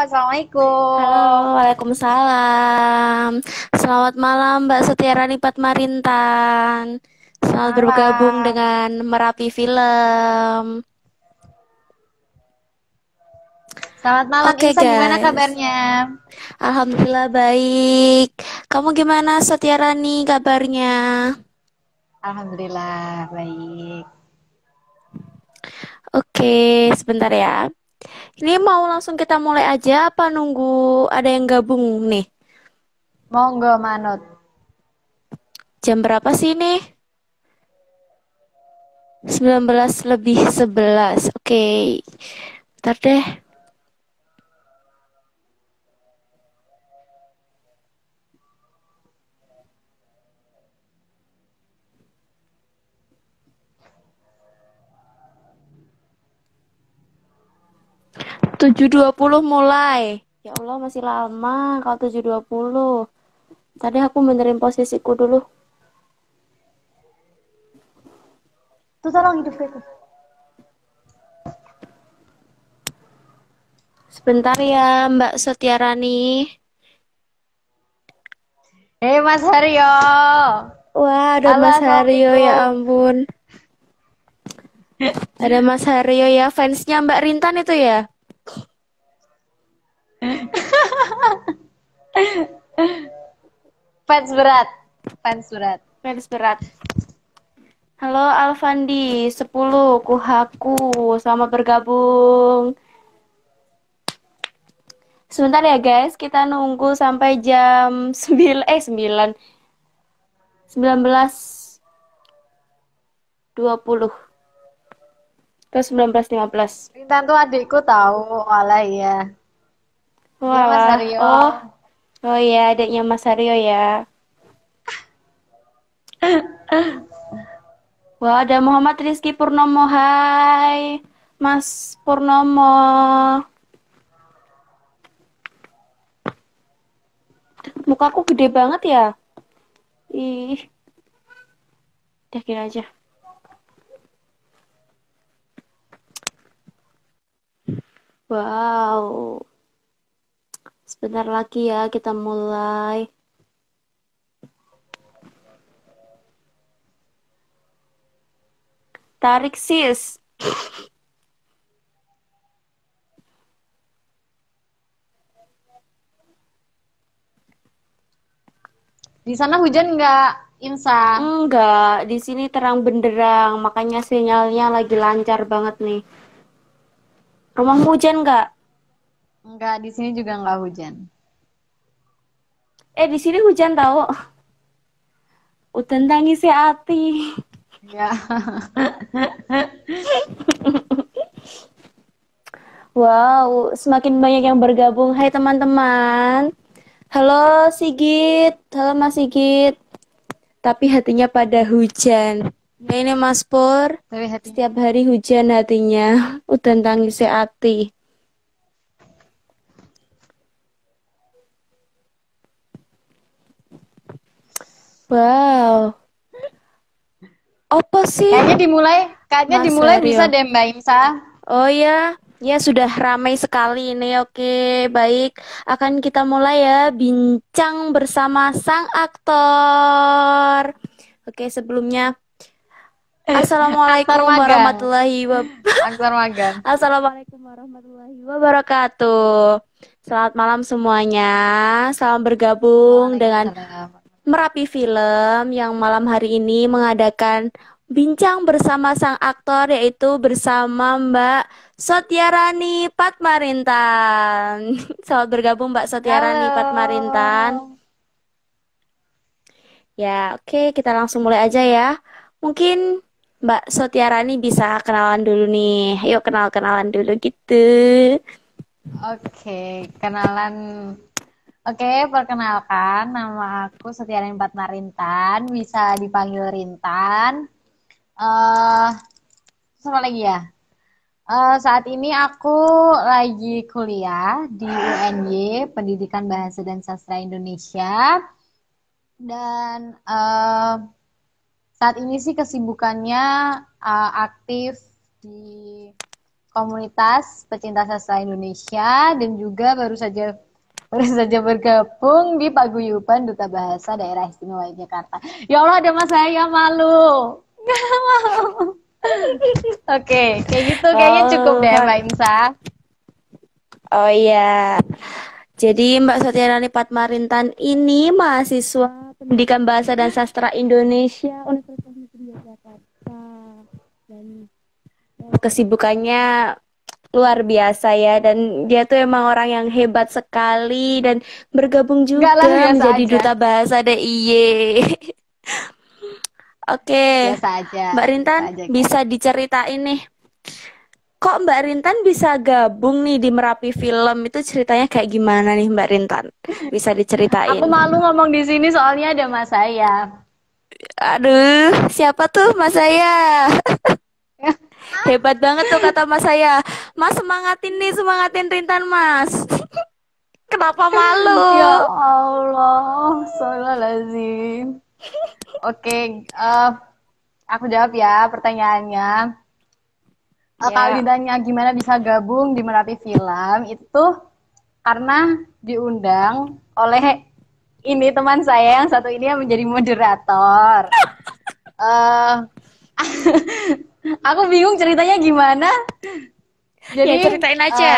Halo, Assalamualaikum. Waalaikumsalam. Selamat malam Mbak Setiarani Patmarintan. Selamat bergabung Malam. dengan Merapi Film. Selamat malam Oke Insa, gimana guys, kabarnya? Alhamdulillah baik. Kamu gimana Setiarani kabarnya? Alhamdulillah baik. Oke, sebentar ya. Ini mau langsung kita mulai aja apa nunggu ada yang gabung nih? Monggo manut. Jam berapa sih ini? 19 lebih 11. Oke. Bentar deh. 7.20 mulai. Ya Allah masih lama kalau 7.20. Tadi aku benerin posisiku dulu. Tuh tolong hidup itu. Sebentar ya Mbak Setiarani. Hei Mas Haryo. Wah ada Halo, Mas Haryo ya Assalamualaikum. ampun. Ada Mas Haryo ya fansnya Mbak Rintan itu ya. Fans berat. Fans berat. Fans berat. Halo Alfandi 10 Kuhaku. Selamat bergabung. Sebentar ya guys, kita nunggu sampai jam 19.20 ke 19.15. Rintan tuh adikku tahu. Walah iya. Iya Mas Walah, Haryo. oh, oh iya, adiknya Mas Aryo ya. Wah, ada Muhammad Rizky Purnomo, hai, Mas Purnomo. Mukaku gede banget ya. Ih, udah gini aja. Wow, sebentar lagi ya kita mulai. Tarik sis. Di sana hujan nggak, Insa? Enggak, di sini terang benderang, makanya sinyalnya lagi lancar banget nih. Rumahmu hujan nggak? Enggak, di sini juga nggak hujan. Di sini hujan tahu. Udan tangisi hati. Ya. Wow, semakin banyak yang bergabung. Hai teman-teman. Halo Sigit. Halo Mas Sigit. Tapi hatinya pada hujan. Ya ini Mas Pur. Tapi hatinya. Setiap hari hujan hatinya. Udan tangisi hati. Wow. Apa sih Kayaknya Mas dimulai bisa Aryo? deh Mbak Insa. Oh ya, ya sudah ramai sekali ini. Oke, baik. Akan kita mulai ya bincang bersama sang aktor. Oke, sebelumnya Aktor Assalamualaikum magang. warahmatullahi wabarakatuh. Aktor magang. Assalamualaikum warahmatullahi wabarakatuh. Selamat malam semuanya. Salam bergabung dengan Waalaikumsalam. Merapi Film yang malam hari ini mengadakan bincang bersama sang aktor yaitu bersama Mbak Sotiarani Patmarintan. Selamat bergabung Mbak Sotiarani Halo. Patmarintan. Ya, oke, kita langsung mulai aja ya. Mungkin Mbak Sotiarani bisa kenalan dulu nih. Yuk kenal-kenalan dulu gitu. Oke, kenalan. Oke, perkenalkan nama aku Setianin Patmarintan, bisa dipanggil Rintan. Eh, Apa lagi ya? Saat ini aku lagi kuliah di UNY, Pendidikan Bahasa dan Sastra Indonesia. Dan saat ini sih kesibukannya aktif di komunitas pecinta sastra Indonesia dan juga baru saja bergabung di paguyuban Duta Bahasa Daerah Istimewa Yogyakarta. Ya Allah, ada mas saya malu. Oke, kayak gitu kayaknya cukup Oh, deh Mbak Imsa. oh iya. Jadi Mbak Sotiarani Patmarintan ini mahasiswa Pendidikan Bahasa dan Sastra Indonesia Universitas Negeri Yogyakarta. Dan kesibukannya luar biasa ya, dan dia tuh emang orang yang hebat sekali dan bergabung Enggak lah, juga biasa menjadi aja. duta bahasa DIY. Oke, Biasa aja, Mbak biasa Rintan aja guys. bisa diceritain nih, kok Mbak Rintan bisa gabung nih di Merapi Film, itu ceritanya kayak gimana nih Mbak Rintan? Bisa Aku diceritain. malu ngomong di sini soalnya ada mas saya. Aduh, siapa tuh Mas saya? Hebat banget tuh kata Mas saya. Mas semangatin nih, semangatin Rintan Mas. Kenapa Ya malu? Allah, astagfirullahaladzim. Oke, aku jawab ya pertanyaannya. Kalau Ya. ditanya gimana bisa gabung di Merapi Film, itu karena diundang oleh ini teman saya yang satu ini yang menjadi moderator. eh aku bingung ceritanya gimana. Ya Jadi, ceritain eh, aja.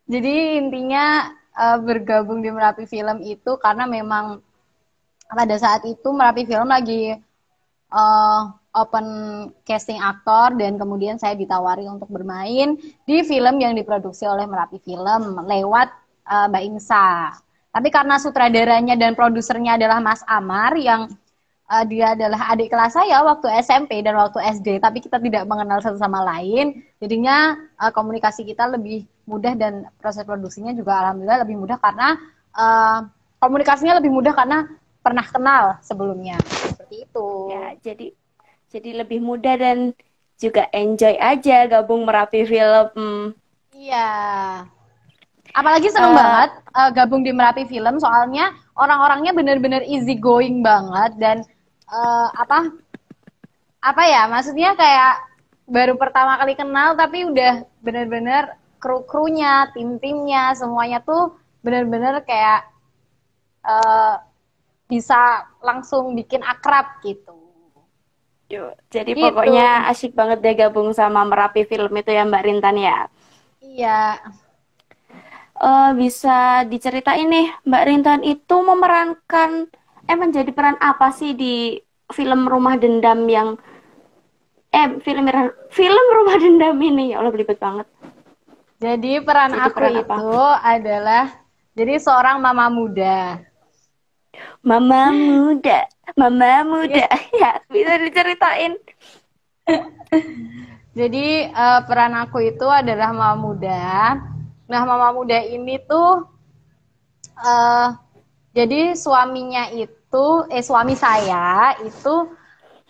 jadi intinya bergabung di Merapi Film itu karena memang pada saat itu Merapi Film lagi open casting aktor dan kemudian saya ditawari untuk bermain di film yang diproduksi oleh Merapi Film lewat Mbak Ingsa. Tapi karena sutradaranya dan produsernya adalah Mas Amar yang dia adalah adik kelas saya waktu SMP dan waktu SD, tapi kita tidak mengenal satu sama lain, jadinya komunikasi kita lebih mudah dan proses produksinya juga alhamdulillah lebih mudah karena komunikasinya lebih mudah karena pernah kenal sebelumnya. Seperti itu. Ya, jadi lebih mudah dan juga enjoy aja gabung Merapi Film. Iya. Apalagi seneng Eh, banget gabung di Merapi Film soalnya orang-orangnya bener-bener easy going banget dan apa apa ya maksudnya kayak baru pertama kali kenal tapi udah bener-bener kru-krunya, tim-timnya semuanya tuh bener-bener kayak eh, bisa langsung bikin akrab gitu. yuk, jadi Gitu. pokoknya asyik banget deh gabung sama Merapi Film itu ya Mbak Rintan ya. Iya. Bisa diceritain nih, Mbak Rintan itu memerankan, menjadi peran apa sih di film Rumah Dendam yang, film Rumah Dendam ini, ya Allah belibet banget. Jadi peran Jadi aku peran apa? itu adalah jadi seorang mama muda. Mama muda, mama muda, Iya. ya bisa diceritain. Jadi peran aku itu adalah mama muda. Nah, mama muda ini tuh eh jadi suami saya itu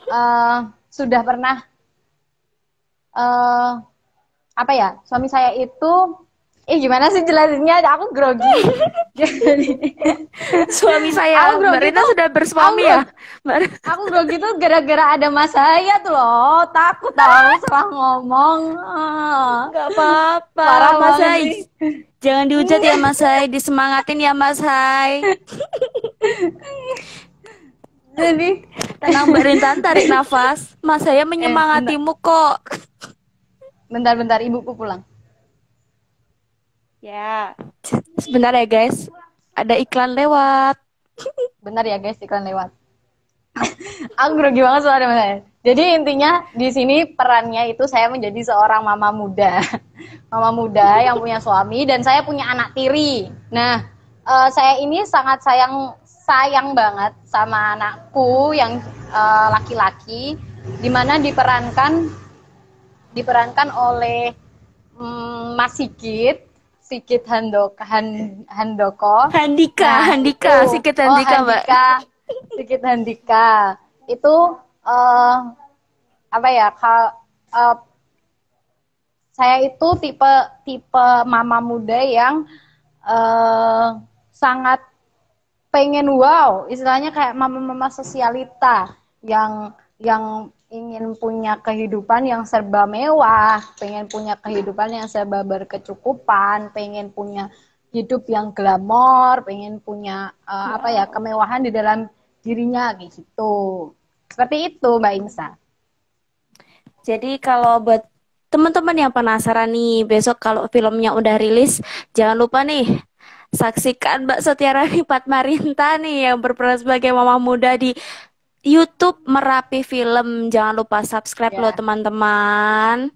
eh sudah pernah eh apa ya? Suami saya itu gimana sih jelasinnya? Aku grogi. Jadi Suami aku saya, Mbak grogi Rintan tuh sudah aku bersuami ya? grogi Aku grogi tuh gara-gara ada mas saya tuh loh. Takut tahu salah ngomong. Nggak apa-apa, Parah Mas banget Hai. sih. Jangan dihujat ya Mas Hai, disemangatin ya Mas Hai. Jadi Tenang Mbak Rintan, tarik nafas. Mas saya bentar, menyemangatimu kok. bentar ibuku pulang. Ya, sebentar ya guys. Ada iklan lewat. Bentar ya guys, iklan lewat. Aku grogi banget soalnya mas saya. Jadi intinya di sini perannya itu saya menjadi seorang mama muda. Mama muda yang punya suami dan saya punya anak tiri. Nah, saya ini sangat sayang banget sama anakku yang laki-laki, dimana diperankan oleh Mas Sigit Handoko. Handika, Nah, Handika, itu sedikit Handika Mbak. Sigit Handika. Itu apa ya? Saya itu tipe tipe mama muda yang eh, sangat pengen wow, istilahnya kayak mama-mama sosialita yang ingin punya kehidupan yang serba mewah, pengen punya kehidupan yang serba berkecukupan, pengen punya hidup yang glamor, pengen punya apa ya, Wow. kemewahan di dalam dirinya kayak gitu. Seperti itu, Mbak Insa. Jadi kalau buat teman-teman yang penasaran nih, besok kalau filmnya udah rilis, jangan lupa nih saksikan Mbak Setiarani Padmarinta nih yang berperan sebagai mama muda di YouTube Merapi Film. Jangan lupa subscribe loh Ya. teman-teman.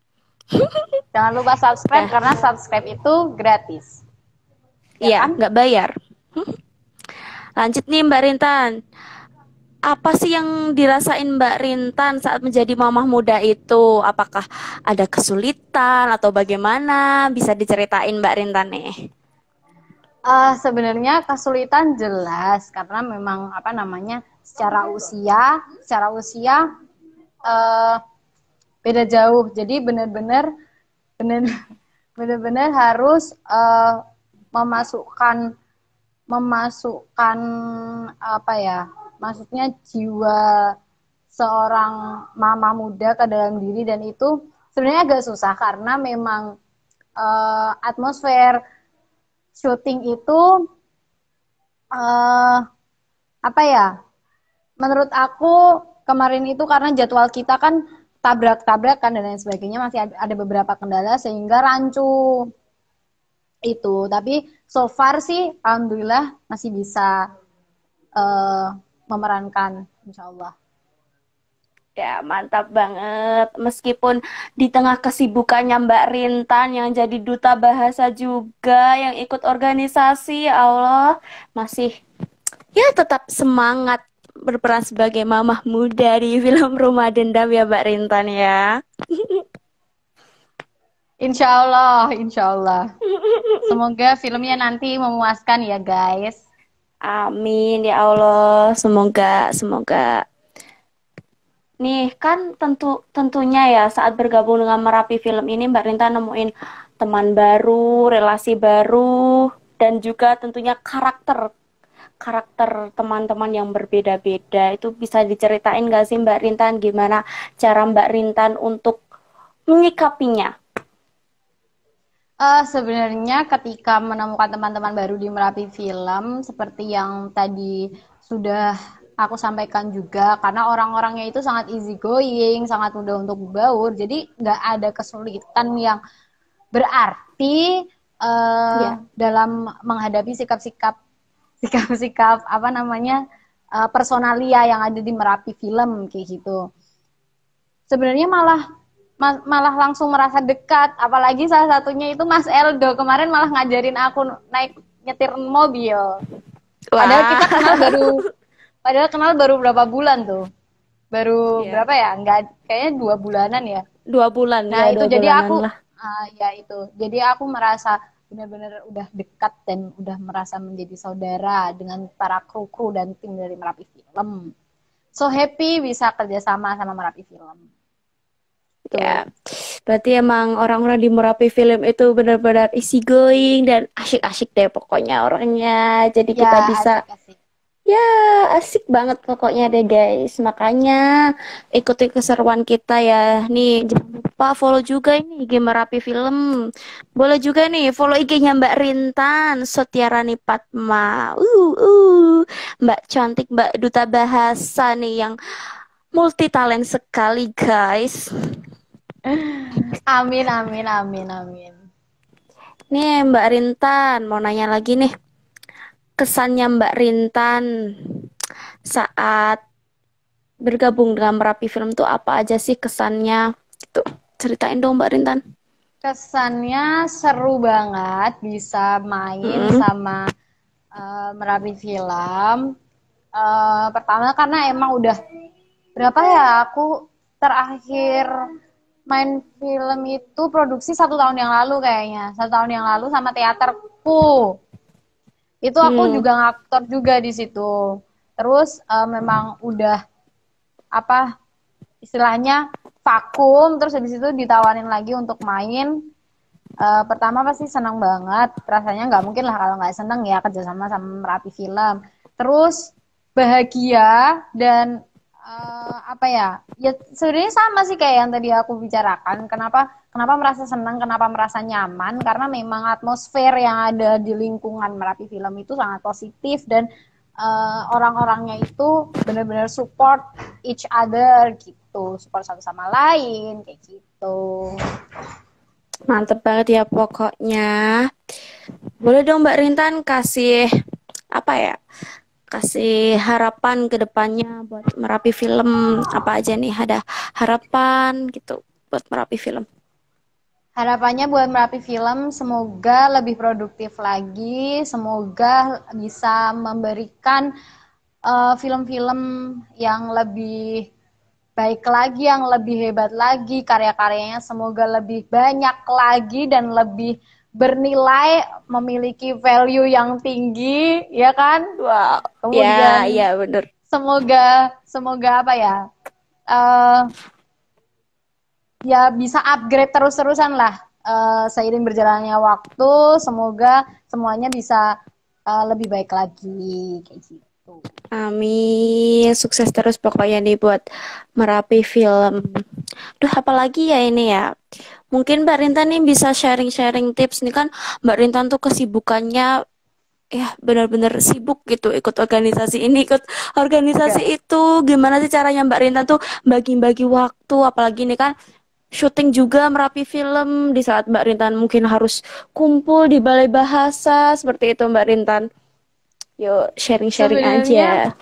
Jangan lupa subscribe Udah, karena subscribe itu gratis. Ya iya, kan? nggak bayar. Lanjut nih Mbak Rintan. Apa sih yang dirasain Mbak Rintan saat menjadi mamah muda itu? Apakah ada kesulitan atau bagaimana? Bisa diceritain Mbak Rintan nih. Sebenarnya kesulitan jelas karena memang apa namanya secara usia uh, beda jauh. Jadi benar benar harus memasukkan memasukkan apa ya? Maksudnya jiwa seorang mama muda ke dalam diri dan itu sebenarnya agak susah karena memang atmosfer syuting itu uh, apa ya? Menurut aku kemarin itu karena jadwal kita kan tabrak-tabrakan dan lain sebagainya masih ada beberapa kendala sehingga rancu itu. Tapi so far sih alhamdulillah masih bisa uh, memerankan insya Allah. Ya, mantap banget. Meskipun di tengah kesibukannya Mbak Rintan yang jadi duta bahasa juga, yang ikut organisasi, ya Allah, masih ya tetap semangat berperan sebagai mamah muda di film Rumah Dendam ya Mbak Rintan ya. Insya Allah, insya Allah. Semoga filmnya nanti memuaskan ya guys. Amin ya Allah, semoga semoga. Nih kan tentunya ya saat bergabung dengan Merapi Film ini Mbak Rinta nemuin teman baru, relasi baru, dan juga tentunya karakter karakter teman-teman yang berbeda-beda. Itu bisa diceritain nggak sih Mbak Rintan gimana cara Mbak Rintan untuk menyikapinya? Sebenarnya ketika menemukan teman-teman baru di Merapi Film, seperti yang tadi sudah aku sampaikan juga, karena orang-orangnya itu sangat easy going, sangat mudah untuk berbaur, jadi nggak ada kesulitan yang berarti Ya, dalam menghadapi sikap-sikap apa namanya personalia yang ada di Merapi Film kayak gitu. Sebenarnya malah langsung merasa dekat, apalagi salah satunya itu Mas Eldo kemarin malah ngajarin aku naik nyetir mobil. Padahal wah, kita kenal baru berapa bulan tuh, baru ya berapa ya, nggak, kayaknya 2 bulanan ya. 2 bulan Nah ya itu dua jadi bulanan aku lah. ya itu jadi aku merasa benar-benar udah dekat dan udah merasa menjadi saudara dengan para kru-kru dan tim dari Merapi Film. So happy bisa kerjasama sama Merapi Film. Ya, Tuh. berarti emang orang-orang di Merapi Film itu benar-benar easy going dan asyik-asyik deh pokoknya orangnya. Jadi kita Ya, bisa, asik-asik. ya asik banget pokoknya deh guys. Makanya ikuti keseruan kita ya. Nih, jangan lupa follow juga ini IG Merapi Film. Boleh juga nih follow IG-nya Mbak Rintan, Sotiarani Padma. Mbak cantik, Mbak Duta Bahasa nih yang multi talent sekali guys. Amin, amin, amin, amin. Nih Mbak Rintan, mau nanya lagi nih. Kesannya Mbak Rintan saat bergabung dengan Merapi Film tuh apa aja sih kesannya? Gitu. Ceritain dong Mbak Rintan. Kesannya seru banget bisa main Mm-mm. sama Merapi Film. Pertama karena emang udah berapa ya aku terakhir main film itu produksi 1 tahun yang lalu kayaknya. 1 tahun yang lalu sama teaterku. Itu aku Hmm. juga ngaktor juga di situ. Terus memang udah apa istilahnya vakum, terus habis itu ditawarin lagi untuk main. Pertama pasti senang banget, rasanya nggak mungkin lah kalau nggak seneng ya kerjasama sama Merapi Film. Terus bahagia dan Apa ya? Ya sebenarnya sama sih kayak yang tadi aku bicarakan. Kenapa kenapa merasa senang, kenapa merasa nyaman? Karena memang atmosfer yang ada di lingkungan Merapi Film itu sangat positif dan orang-orangnya itu benar-benar support each other gitu, support satu sama lain kayak gitu. Mantep banget ya pokoknya. Boleh dong Mbak Rintan kasih apa ya? Kasih harapan ke depannya buat Merapi Film apa aja nih? Ada harapan gitu buat Merapi Film. Harapannya buat Merapi Film semoga lebih produktif lagi, semoga bisa memberikan film-film yang lebih baik lagi, yang lebih hebat lagi, karya-karyanya semoga lebih banyak lagi dan lebih bernilai, memiliki value yang tinggi, ya kan? Wow, ya, Kemudian ya bener. semoga semoga apa ya? eh Ya bisa upgrade terus-terusan lah seiring berjalannya waktu. Semoga semuanya bisa lebih baik lagi kayak gitu. Amin, sukses terus pokoknya nih buat Merapi Film. Duh, apalagi ya ini ya. Mungkin Mbak Rintan nih bisa sharing-sharing tips nih kan Mbak Rintan tuh kesibukannya ya benar-benar sibuk gitu ikut organisasi ini ikut organisasi Ya. itu gimana sih caranya Mbak Rintan tuh bagi-bagi waktu apalagi ini kan syuting juga Merapi Film di saat Mbak Rintan mungkin harus kumpul di balai bahasa seperti itu Mbak Rintan yuk sharing-sharing Sebenarnya aja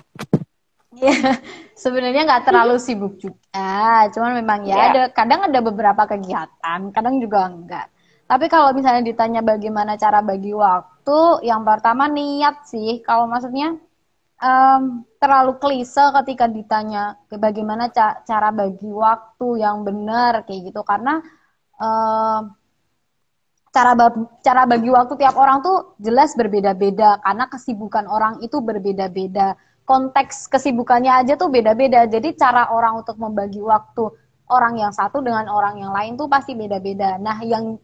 ya, sebenarnya nggak terlalu sibuk juga. Cuman memang ya ya. ada kadang ada beberapa kegiatan, kadang juga enggak. Tapi kalau misalnya ditanya bagaimana cara bagi waktu, yang pertama niat sih. Kalau maksudnya terlalu klise ketika ditanya bagaimana cara bagi waktu yang benar kayak gitu karena em, cara bagi waktu tiap orang tuh jelas berbeda-beda karena kesibukan orang itu berbeda-beda. Konteks kesibukannya aja tuh beda-beda. Jadi cara orang untuk membagi waktu orang yang satu dengan orang yang lain tuh pasti beda-beda. Nah, yang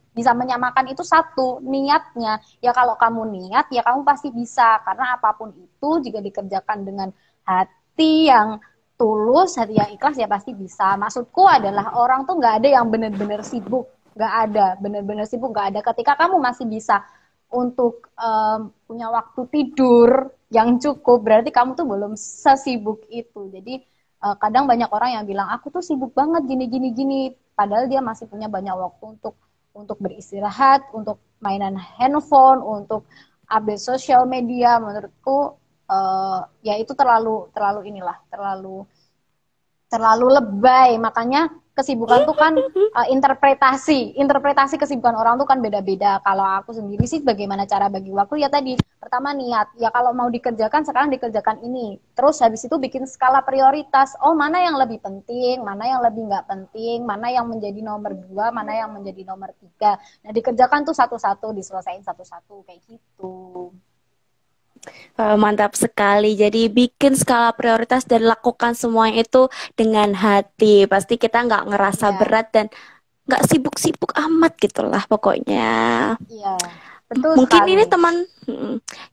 bisa menyamakan itu satu, niatnya. Ya kalau kamu niat, ya kamu pasti bisa karena apapun itu jika dikerjakan dengan hati yang tulus, hati yang ikhlas ya pasti bisa. Maksudku adalah orang tuh nggak ada yang benar-benar sibuk, nggak ada benar-benar sibuk, nggak ada. Ketika kamu masih bisa untuk punya waktu tidur yang cukup berarti kamu tuh belum sesibuk itu. Jadi kadang banyak orang yang bilang aku tuh sibuk banget gini gini gini padahal dia masih punya banyak waktu untuk beristirahat, untuk mainan handphone, untuk update sosial media. Menurutku ya itu terlalu terlalu inilah terlalu terlalu lebay. Makanya kesibukan tuh kan interpretasi. Interpretasi kesibukan orang tuh kan beda-beda. Kalau aku sendiri sih bagaimana cara bagi waktu ya tadi. Pertama niat. Ya kalau mau dikerjakan sekarang dikerjakan ini. Terus habis itu bikin skala prioritas. Oh mana yang lebih penting, mana yang lebih nggak penting, mana yang menjadi nomor dua, mana yang menjadi nomor tiga. Nah dikerjakan tuh satu-satu, diselesain satu-satu kayak gitu. Mantap sekali. Jadi bikin skala prioritas dan lakukan semuanya itu dengan hati. Pasti kita nggak ngerasa Ya, berat dan nggak sibuk-sibuk amat gitulah pokoknya. iya, betul Mungkin sekali.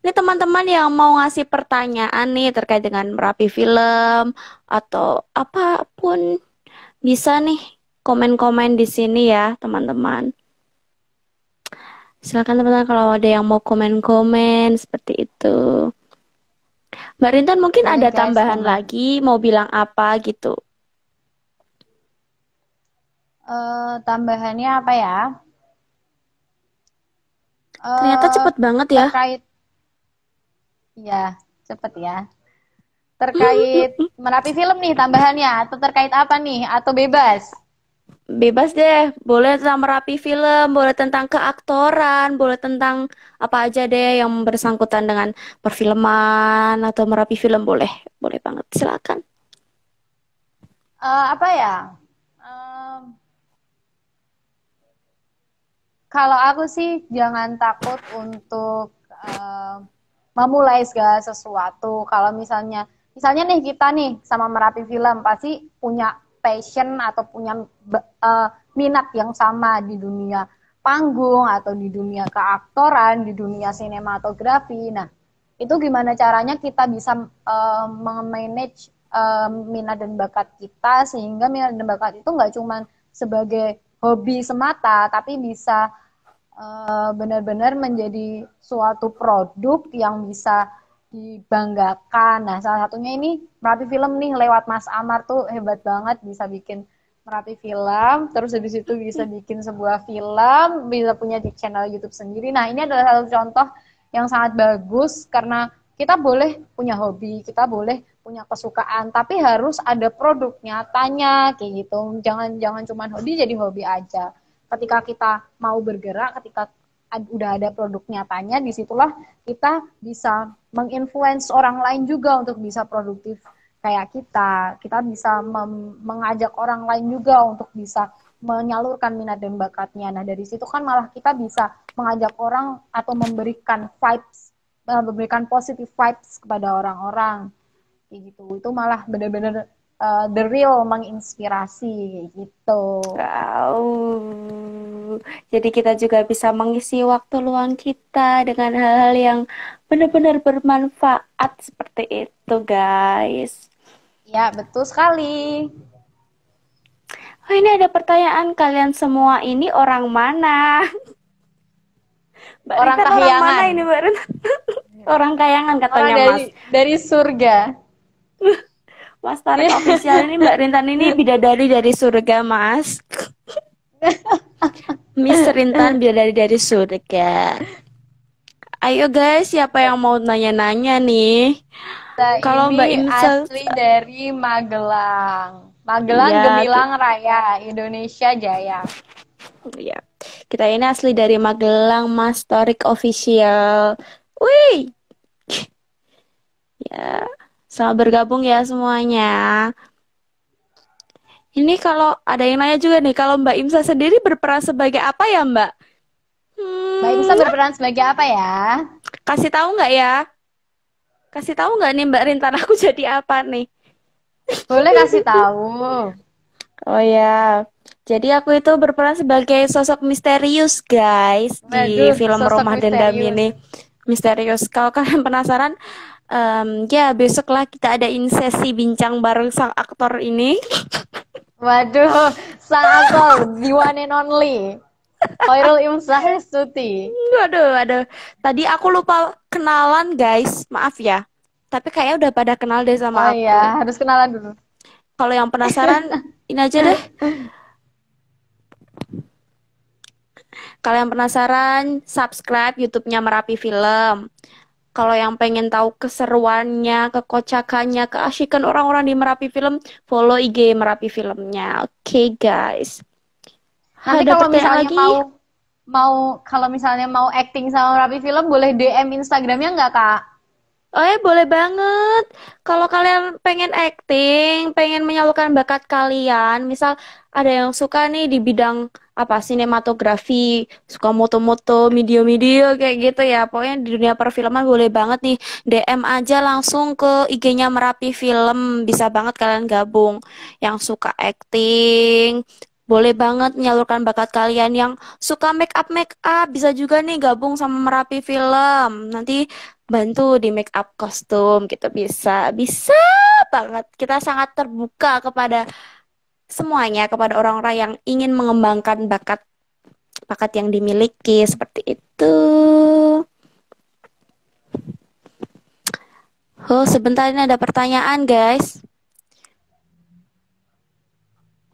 ini teman-teman yang mau ngasih pertanyaan nih terkait dengan Merapi Film atau apapun bisa nih komen-komen di sini ya teman-teman. Silakan teman-teman kalau ada yang mau komen-komen seperti itu. Mbak Rintan mungkin Boleh ada guys, tambahan komen. lagi mau bilang apa gitu. Tambahannya apa ya? Ternyata eh cepet banget ya. Terkait ya cepet ya terkait Merapi Film nih tambahannya atau terkait apa nih atau bebas. Bebas deh, boleh tentang Merapi Film, boleh tentang keaktoran, boleh tentang apa aja deh yang bersangkutan dengan perfilman atau Merapi Film boleh, boleh banget, silakan. Apa ya. Em, Kalau aku sih jangan takut untuk memulai segala sesuatu. Kalau misalnya nih kita nih sama Merapi Film pasti punya passion atau punya minat yang sama di dunia panggung atau di dunia keaktoran, di dunia sinematografi. Nah, itu gimana caranya kita bisa memanage minat dan bakat kita, sehingga minat dan bakat itu nggak cuma sebagai hobi semata, tapi bisa benar-benar menjadi suatu produk yang bisa dibanggakan. Nah, salah satunya ini Merapi Film nih, lewat Mas Amar tuh hebat banget, bisa bikin Merapi Film, terus habis itu bisa bikin sebuah film, bisa punya di channel YouTube sendiri. Nah, ini adalah satu contoh yang sangat bagus karena kita boleh punya hobi, kita boleh punya kesukaan, tapi harus ada produk nyatanya kayak gitu. Jangan jangan cuma hobi jadi hobi aja. Ketika kita mau bergerak, ketika udah ada produk nyatanya, disitulah kita bisa menginfluence orang lain juga untuk bisa produktif kayak kita. Kita bisa mengajak orang lain juga untuk bisa menyalurkan minat dan bakatnya. Nah, dari situ kan malah kita bisa mengajak orang atau memberikan vibes, memberikan positive vibes kepada orang-orang. Kayak gitu. Itu malah benar-benar the real menginspirasi gitu. Wow. Jadi kita juga bisa mengisi waktu luang kita dengan hal-hal yang benar-benar bermanfaat seperti itu, guys. Ya, betul sekali. Oh, ini ada pertanyaan, kalian semua ini orang mana? Mbak Orang Rita orang mana kahyangan. ini, Mbak Rita? Orang kayangan Orang katanya, Mas. dari surga. Mas Tarik official ini Mbak Rintan ini bidadari dari surga, Mas. Miss Rintan bidadari dari surga. Ayo guys, siapa yang mau nanya-nanya nih? Kita Kalau Mbak ini Imsel, asli dari Magelang. Magelang ya, Gemilang Raya, Indonesia Jaya. ya, kita ini asli dari Magelang, Mas Tarik official. Wih, ya, selamat bergabung ya semuanya. Ini kalau ada yang nanya juga nih, kalau Mbak Imsa sendiri berperan sebagai apa ya, Mbak? Mbak bisa berperan sebagai apa ya? Kasih tahu nggak ya? Kasih tahu nggak nih Mbak Rintan aku jadi apa nih? Boleh kasih tahu. Oh ya, jadi aku itu berperan sebagai sosok misterius guys di Waduh, film sosok Rumah Dendam misterius. ini. Misterius. Kalau kalian penasaran, ya besoklah kita adain sesi bincang bareng sang aktor ini. Waduh, sang aktor, the one and only. Khairul Imsah Stuti. Waduh. Tadi aku lupa kenalan guys, maaf ya. Tapi kayaknya udah pada kenal deh Oh sama aku. iya, harus kenalan dulu. Kalau yang penasaran, ini aja deh. Kalau yang penasaran, subscribe YouTube-nya Merapi Film. Kalau yang pengen tahu keseruannya, kekocakannya, keasyikan orang-orang di Merapi Film, follow IG Merapi Filmnya. Oke, guys. Nanti Ada kalau pertanyaan misalnya lagi? kalau misalnya mau acting sama Merapi Film, boleh DM Instagramnya nggak, Kak? Oh, boleh banget. Kalau kalian pengen acting, pengen menyalurkan bakat kalian, misal ada yang suka nih di bidang apa sinematografi, suka moto-moto, video-video kayak gitu ya. Pokoknya di dunia perfilman boleh banget nih DM aja langsung ke IG-nya Merapi Film. Bisa banget kalian gabung. Yang suka acting, boleh banget menyalurkan bakat kalian. Yang suka make up bisa juga nih gabung sama Merapi Film. Nanti bantu di make up kostum gitu, bisa banget. Kita sangat terbuka kepada semuanya, kepada orang-orang yang ingin mengembangkan bakat yang dimiliki seperti itu. Oh, sebentar, ini ada pertanyaan guys.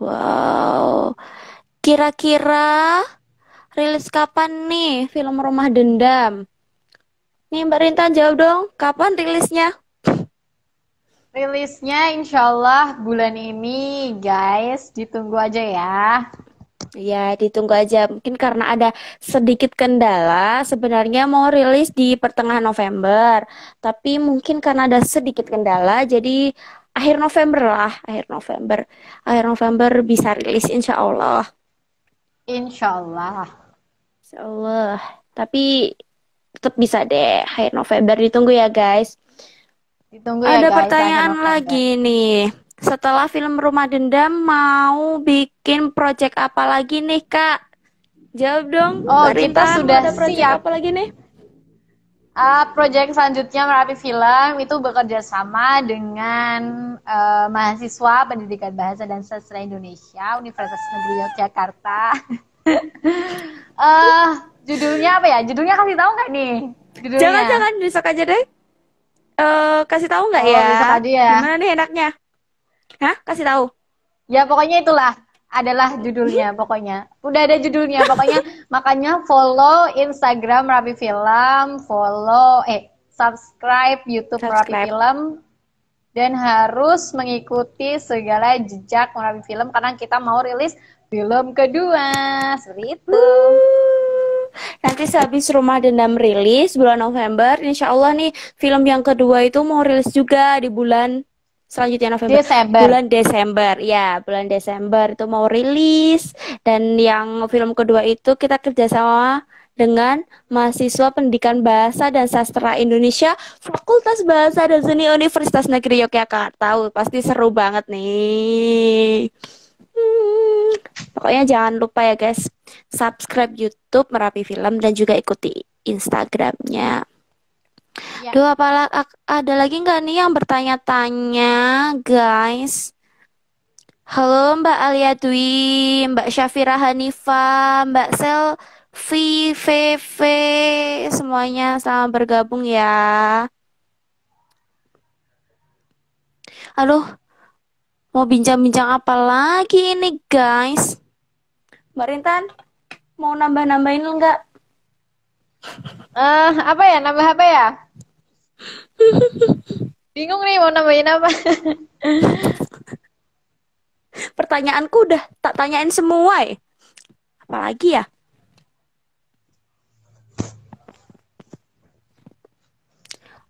Wow, kira-kira rilis kapan nih film Rumah Dendam? Nih Mbak Rintan jawab dong, kapan rilisnya? Rilisnya insya Allah bulan ini, guys. Ditunggu aja ya. Ya, ditunggu aja. Mungkin karena ada sedikit kendala, sebenarnya mau rilis di pertengahan November. Tapi mungkin karena ada sedikit kendala, jadi akhir November lah, akhir November. Akhir November bisa rilis insya Allah. Insya Allah. Insya Allah. Tapi tetap bisa deh, akhir November. Ditunggu ya guys. Ditunggu ya Ada guys, pertanyaan akhir November. lagi nih. Setelah film Rumah Dendam, mau bikin project apa lagi nih, Kak? Jawab dong, Oh, Mbak kita Rintan, mau sudah ada project siap. apa lagi nih? Proyek selanjutnya Merapi Film itu bekerja sama dengan mahasiswa Pendidikan Bahasa dan Sastra Indonesia Universitas Negeri Yogyakarta. eh Judulnya apa ya? Judulnya kasih tahu nggak nih? Judulnya. Jangan-jangan besok aja deh. Kasih tahu nggak Oh, ya? besok aja ya. Gimana nih enaknya? Hah? Kasih tahu. Ya pokoknya itulah adalah judulnya pokoknya. Udah ada judulnya pokoknya. Makanya follow Instagram Merapi Film, subscribe YouTube Merapi Subscribe. Film, dan harus mengikuti segala jejak Merapi Film karena kita mau rilis film kedua. Seperti itu. Nanti sehabis Rumah Dendam rilis bulan November, insya Allah nih film yang kedua itu mau rilis juga di bulan selanjutnya November. Desember. Bulan Desember, ya bulan Desember itu mau rilis. Dan yang film kedua itu kita kerjasama dengan mahasiswa Pendidikan Bahasa dan Sastra Indonesia Fakultas Bahasa dan Seni Universitas Negeri Yogyakarta. Pasti seru banget nih. Pokoknya jangan lupa ya guys, subscribe YouTube Merapi Film dan juga ikuti Instagramnya. Ya. Duh, ada lagi nggak nih yang bertanya-tanya, guys? Halo Mbak Alia Dwi, Mbak Syafira Hanifa, Mbak Selvi, VV, semuanya selamat bergabung ya. Aduh, mau bincang-bincang apa lagi ini guys? Mbak Rintan, mau nambah-nambahin enggak? Apa ya? Nambah apa ya? Bingung nih mau nambahin apa. Pertanyaanku udah tak tanyain semua ya. Apalagi ya?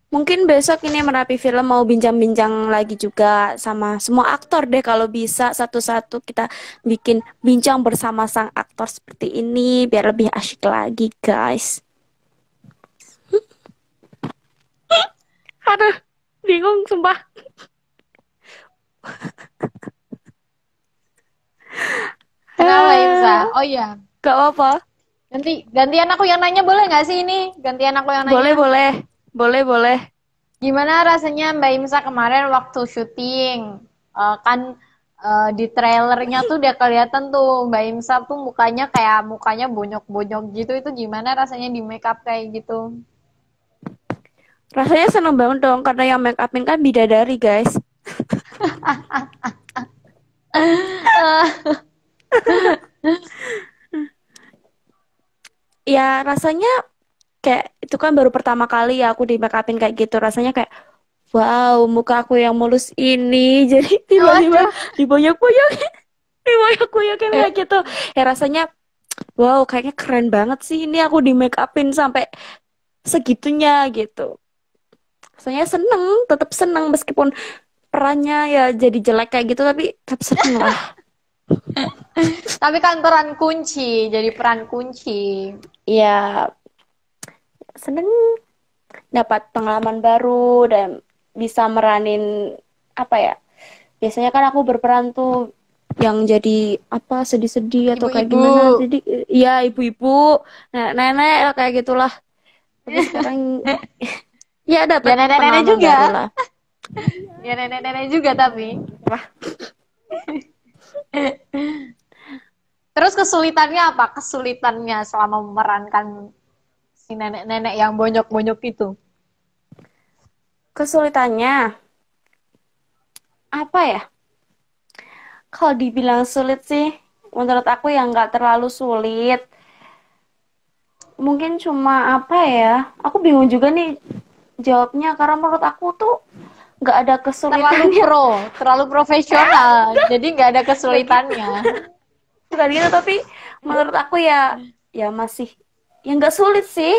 Mungkin besok ini Merapi Film mau bincang-bincang lagi juga sama semua aktor deh. Kalau bisa satu-satu kita bikin bincang bersama sang aktor seperti ini biar lebih asyik lagi guys. Aduh, bingung sumpah. Kenapa Imsa? Oh iya. Gak apa-apa. Gantian aku yang nanya boleh nggak sih ini? Gantian aku yang nanya. Boleh. Gimana rasanya Mbak Imsa kemarin waktu syuting? Di trailernya tuh udah kelihatan tuh Mbak Imsa tuh mukanya bonyok-bonyok gitu. Itu gimana rasanya di make up kayak gitu? Rasanya seneng banget dong karena yang make upin kan bidadari guys. Ya rasanya kayak itu kan baru pertama kali ya aku di make upin kayak gitu. Rasanya kayak wow, muka aku yang mulus ini jadi tiba-tiba dibonyok-bonyokin, dibonyok-bonyokin kayak gitu. Ya rasanya wow, kayaknya keren banget sih ini aku di make upin sampai segitunya gitu. Rasanya seneng, tetap seneng meskipun perannya ya jadi jelek kayak gitu tapi tetap seneng lah. Tapi kan peran kunci, jadi peran kunci. Ya seneng dapat pengalaman baru dan bisa meranin apa ya? Biasanya kan aku berperan tuh yang jadi apa sedih-sedih atau kayak Ibu-ibu. gimana. Jadi ya ibu-ibu, nenek kayak gitulah. Tapi sekarang ya dapat Ya nenek-nenek pengalaman juga. baru lah. Ya nenek-nenek juga tapi. Wah. Terus kesulitannya apa? Kesulitannya selama memerankan si nenek-nenek yang bonyok-bonyok itu. Kesulitannya apa ya? Kalau dibilang sulit sih, menurut aku yang nggak terlalu sulit. Mungkin cuma apa ya? Aku bingung juga nih jawabnya karena menurut aku tuh nggak ada kesulitannya. Terlalu profesional, jadi nggak ada kesulitannya. Bukan gitu, tapi menurut aku ya masih ya nggak sulit sih.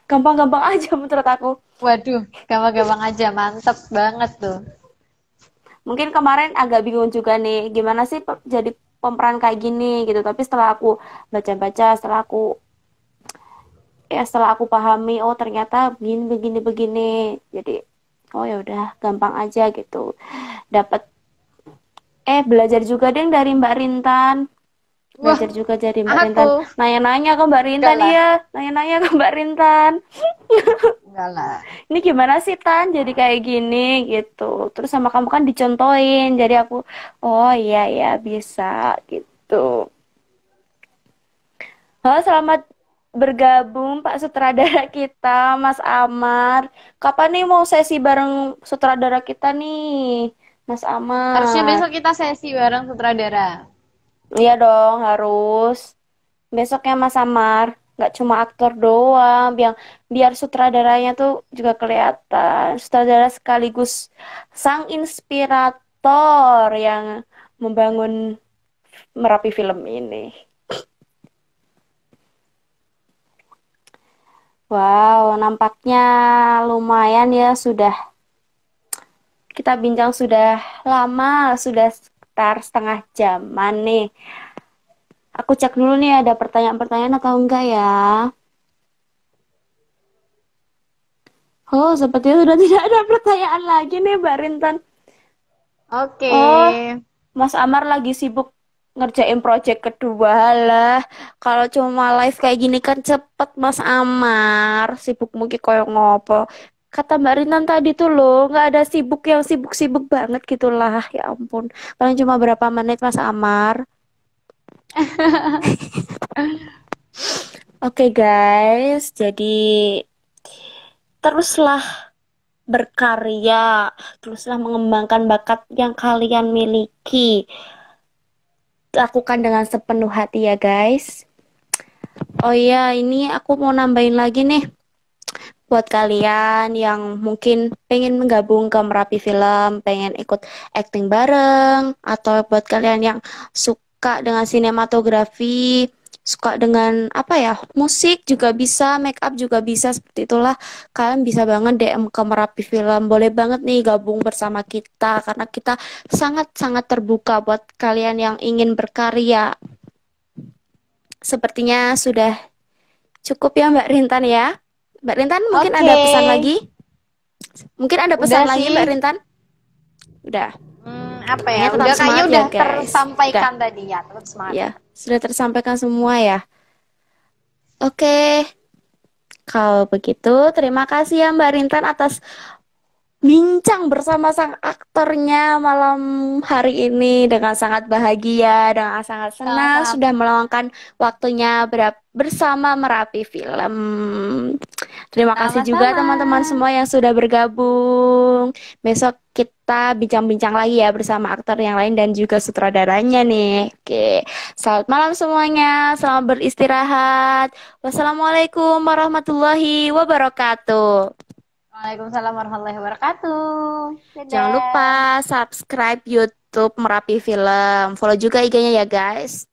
Gampang-gampang aja menurut aku. Waduh, gampang-gampang aja, mantep banget tuh. Mungkin kemarin agak bingung juga nih, gimana sih jadi pemeran kayak gini gitu. Tapi setelah aku baca-baca, setelah aku pahami, oh ternyata begini. Jadi, oh ya udah, gampang aja gitu. Dapat belajar juga deh dari Mbak Rintan. Belajar juga dari Mbak Rintan. Nanya-nanya ke Mbak Rintan, iya. Nanya-nanya ke Mbak Rintan. Enggak lah. Ini gimana sih Tan jadi kayak gini gitu. Terus sama kamu kan dicontohin. Jadi aku, oh iya ya bisa gitu. Halo, selamat bergabung Pak Sutradara kita, Mas Amar. Kapan nih mau sesi bareng sutradara kita nih, Mas Harusnya Amar? besok kita sesi bareng sutradara. Iya dong, harus. Besoknya Mas Amar. Nggak cuma aktor doang, biar sutradaranya tuh juga kelihatan. Sutradara sekaligus sang inspirator yang membangun Merapi Film ini. Wow, nampaknya lumayan ya sudah kita bincang sudah lama, sudah sekitar setengah jaman nih. Aku cek dulu nih ada pertanyaan-pertanyaan atau enggak ya. Oh, sepertinya sudah tidak ada pertanyaan lagi nih, Mbak Rintan. Oke. Oh, Mas Amar lagi sibuk ngerjain project kedua lah. Kalau cuma live kayak gini kan cepet Mas Amar. Sibuk mungkin koyo ngopo. Kata Mbak Rintan tadi tuh loh, nggak ada sibuk yang sibuk-sibuk banget gitulah. Ya ampun. Paling cuma berapa menit Mas Amar. Oke guys, jadi teruslah berkarya, teruslah mengembangkan bakat yang kalian miliki. Lakukan dengan sepenuh hati ya guys. Oh iya, ini aku mau nambahin lagi nih buat kalian yang mungkin pengen menggabung ke Merapi Film, pengen ikut acting bareng, atau buat kalian yang suka dengan sinematografi, suka dengan apa ya, musik juga bisa, make up juga bisa, seperti itulah. Kalian bisa banget DM ke Merapi Film. Boleh banget nih gabung bersama kita karena kita sangat-sangat terbuka buat kalian yang ingin berkarya. Sepertinya sudah cukup ya Mbak Rintan ya. Mbak Rintan mungkin Oke. ada pesan lagi? Mungkin ada pesan Udah lagi Mbak sih. Rintan? Udah. Apa ya? Pokoknya tetap Udah kayaknya semangat ya udah guys. Udah. tersampaikan tadi ya. Tetap semangat Ya, ya. sudah tersampaikan semua ya. Oke, kalau begitu terima kasih ya Mbak Rintan atas bincang bersama sang aktornya malam hari ini dengan sangat bahagia, dengan sangat senang Sama-sama. sudah meluangkan waktunya bersama Merapi Film. Terima kasih juga Sama-sama. teman-teman semua yang sudah bergabung. Besok kita bincang-bincang lagi ya bersama aktor yang lain dan juga sutradaranya nih. Oke, selamat malam semuanya, selamat beristirahat. Wassalamualaikum warahmatullahi wabarakatuh. Waalaikumsalam warahmatullahi wabarakatuh. Jangan lupa Dadah. subscribe YouTube Merapi Film. Follow juga IG-nya ya guys.